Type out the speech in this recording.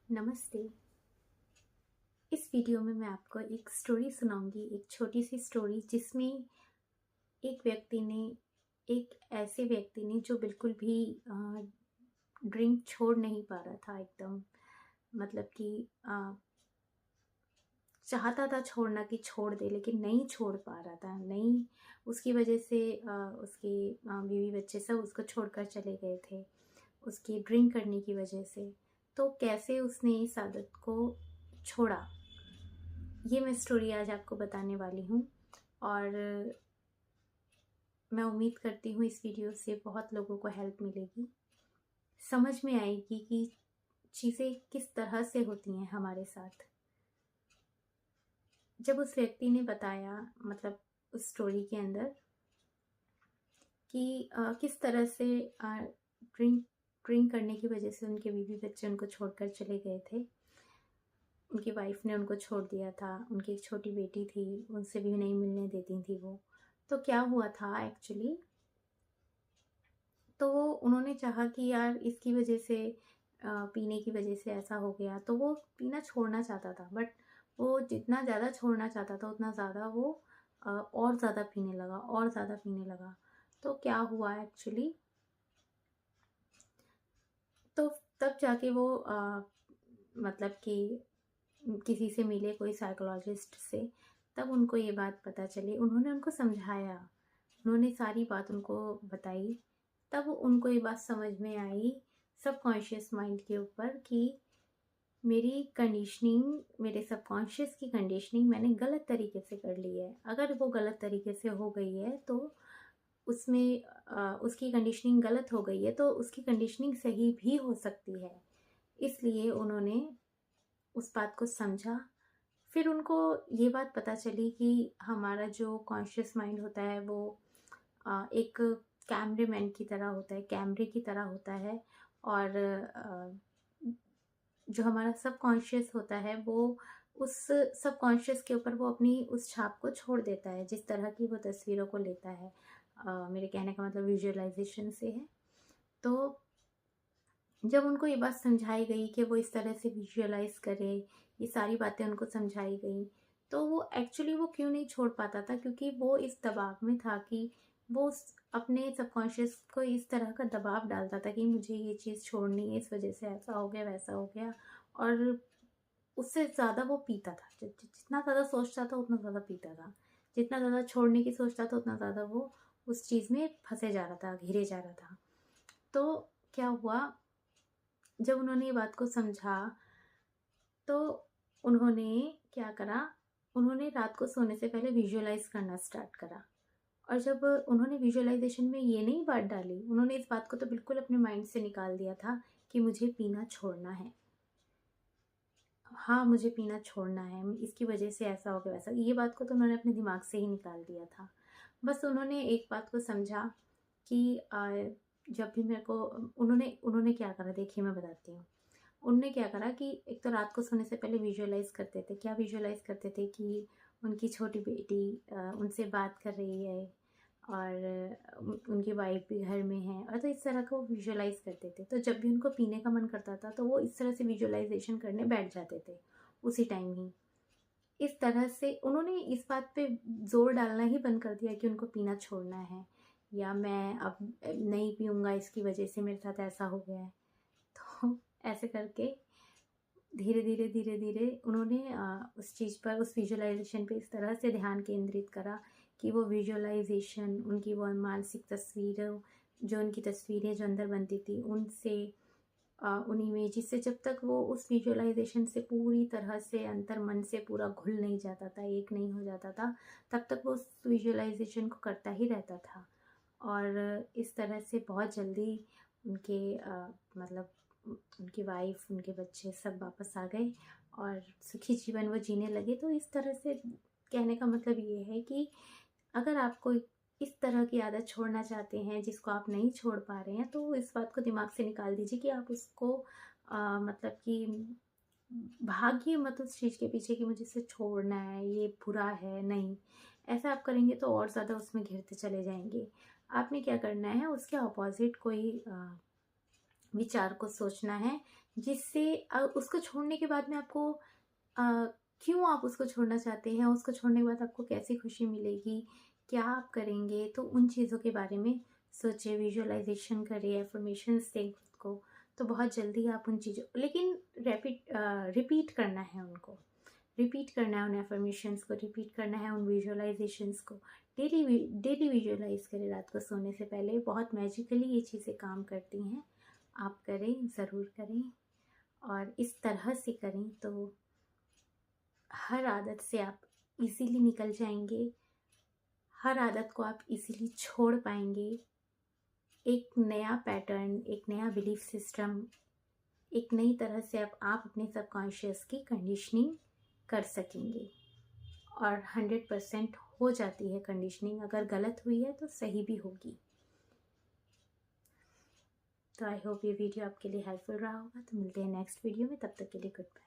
नमस्ते। इस वीडियो में मैं आपको एक स्टोरी सुनाऊंगी, एक छोटी सी स्टोरी जिसमें एक ऐसे व्यक्ति ने जो बिल्कुल भी ड्रिंक छोड़ नहीं पा रहा था एकदम। मतलब कि चाहता था छोड़ना कि छोड़ दे, लेकिन नहीं छोड़ पा रहा था। नहीं, उसकी वजह से उसके बीवी बच्चे सब उसको छोड़कर चले गए थे, उसकी ड्रिंक करने की वजह से। तो कैसे उसने इस आदत को छोड़ा, ये मैं स्टोरी आज आपको बताने वाली हूँ। और मैं उम्मीद करती हूँ इस वीडियो से बहुत लोगों को हेल्प मिलेगी, समझ में आएगी कि चीज़ें किस तरह से होती हैं हमारे साथ। जब उस व्यक्ति ने बताया, मतलब उस स्टोरी के अंदर, कि किस तरह से ड्रिंक ड्रिंक करने की वजह से उनके बीवी बच्चे उनको छोड़कर चले गए थे। उनकी वाइफ ने उनको छोड़ दिया था, उनकी एक छोटी बेटी थी, उनसे भी नहीं मिलने देती थी वो। तो क्या हुआ था एक्चुअली, तो वो उन्होंने चाहा कि यार इसकी वजह से पीने की वजह से ऐसा हो गया, तो वो पीना छोड़ना चाहता था। बट वो जितना ज़्यादा छोड़ना चाहता था उतना ज़्यादा वो और ज़्यादा पीने लगा, और ज़्यादा पीने लगा। तो क्या हुआ एक्चुअली, तो तब जाके वो मतलब कि किसी से मिले, कोई साइकोलॉजिस्ट से। तब उनको ये बात पता चली, उन्होंने उनको समझाया, उन्होंने सारी बात उनको बताई। तब उनको ये बात समझ में आई सबकॉन्शियस माइंड के ऊपर कि मेरी कंडीशनिंग, मेरे सबकॉन्शियस की कंडीशनिंग मैंने गलत तरीके से कर ली है। अगर वो गलत तरीके से हो गई है तो उसमें उसकी कंडीशनिंग गलत हो गई है, तो उसकी कंडीशनिंग सही भी हो सकती है। इसलिए उन्होंने उस बात को समझा। फिर उनको ये बात पता चली कि हमारा जो कॉन्शियस माइंड होता है वो एक कैमरेमैन की तरह होता है, कैमरे की तरह होता है। और जो हमारा सबकॉन्शियस होता है वो उस सबकॉन्शियस के ऊपर वो अपनी उस छाप को छोड़ देता है, जिस तरह की वो तस्वीरों को लेता है। मेरे कहने का मतलब विजुअलाइजेशन से है। तो जब उनको ये बात समझाई गई कि वो इस तरह से विजुअलाइज करे, ये सारी बातें उनको समझाई गई, तो वो एक्चुअली वो क्यों नहीं छोड़ पाता था, क्योंकि वो इस दबाव में था कि वो अपने सबकॉन्शियस को इस तरह का दबाव डालता था कि मुझे ये चीज़ छोड़नी है, इस वजह से ऐसा हो गया, वैसा हो गया। और उससे ज़्यादा वो पीता था। जितना ज़्यादा सोचता था उतना ज़्यादा पीता था। जितना ज़्यादा छोड़ने की सोचता था उतना ज़्यादा वो उस चीज़ में फंसे जा रहा था, घिरे जा रहा था। तो क्या हुआ, जब उन्होंने ये बात को समझा, तो उन्होंने क्या करा, उन्होंने रात को सोने से पहले विजुअलाइज करना स्टार्ट करा। और जब उन्होंने विजुअलाइजेशन में ये नहीं बात डाली, उन्होंने इस बात को तो बिल्कुल अपने माइंड से निकाल दिया था कि मुझे पीना छोड़ना है। हाँ, मुझे पीना छोड़ना है, इसकी वजह से ऐसा हो गया वैसा, ये बात को तो उन्होंने अपने दिमाग से ही निकाल दिया था। बस उन्होंने एक बात को समझा कि जब भी मेरे को, उन्होंने उन्होंने क्या करा देखिए मैं बताती हूँ। उन्होंने क्या करा कि एक तो रात को सोने से पहले विजुअलाइज करते थे। क्या विजुअलाइज करते थे कि उनकी छोटी बेटी उनसे बात कर रही है, और उनकी वाइफ भी घर में है, और तो इस तरह का वो विजुअलाइज करते थे। तो जब भी उनको पीने का मन करता था तो वो इस तरह से विजुअलाइजेशन करने बैठ जाते थे उसी टाइम ही। इस तरह से उन्होंने इस बात पे ज़ोर डालना ही बंद कर दिया कि उनको पीना छोड़ना है, या मैं अब नहीं पीऊँगा, इसकी वजह से मेरे साथ ऐसा हो गया है। तो ऐसे करके धीरे-धीरे उन्होंने उस चीज़ पर, उस विजुअलाइज़ेशन पे इस तरह से ध्यान केंद्रित करा कि वो विजुअलाइज़ेशन, उनकी वो मानसिक तस्वीरें, जो उनकी तस्वीरें जो अंदर बनती थी, उनसे उन इमेजेस से, जब तक वो उस विजुअलाइज़ेशन से पूरी तरह से अंतर्मन से पूरा घुल नहीं जाता था, एक नहीं हो जाता था, तब तक वो उस विजुअलाइज़ेशन को करता ही रहता था। और इस तरह से बहुत जल्दी उनके मतलब उनकी वाइफ़, उनके बच्चे सब वापस आ गए और सुखी जीवन वो जीने लगे। तो इस तरह से कहने का मतलब ये है कि अगर आप कोई इस तरह की आदत छोड़ना चाहते हैं जिसको आप नहीं छोड़ पा रहे हैं, तो इस बात को दिमाग से निकाल दीजिए कि आप उसको मतलब कि भागिए मत उस चीज़ के पीछे कि मुझे इसे छोड़ना है, ये बुरा है, नहीं। ऐसा आप करेंगे तो और ज़्यादा उसमें घिरते चले जाएँगे। आपने क्या करना है, उसके अपोज़िट कोई विचार को सोचना है, जिससे उसको छोड़ने के बाद में आपको क्यों आप उसको छोड़ना चाहते हैं, उसको छोड़ने के बाद आपको कैसी खुशी मिलेगी, क्या आप करेंगे, तो उन चीज़ों के बारे में सोचिए, विजुअलाइजेशन करिए, अफर्मेशंस दें खुद को, तो बहुत जल्दी आप उन चीज़ों, लेकिन रिपीट करना है उनको, रिपीट करना है उन अफर्मेशंस को, रिपीट करना है उन विजुअलाइजेशंस को। डेली विजुअलाइज करें रात को सोने से पहले, बहुत मैजिकली ये चीज़ें काम करती हैं। आप करें, ज़रूर करें, और इस तरह से करें तो हर आदत से आप इजीली निकल जाएंगे, हर आदत को आप इजीली छोड़ पाएंगे। एक नया पैटर्न, एक नया बिलीफ सिस्टम, एक नई तरह से आप अपने सबकॉन्शियस की कंडीशनिंग कर सकेंगे। और 100% हो जाती है कंडीशनिंग, अगर गलत हुई है तो सही भी होगी। तो आई होप ये वीडियो आपके लिए हेल्पफुल रहा होगा। तो मिलते हैं नेक्स्ट वीडियो में, तब तक के लिए गुड बाय।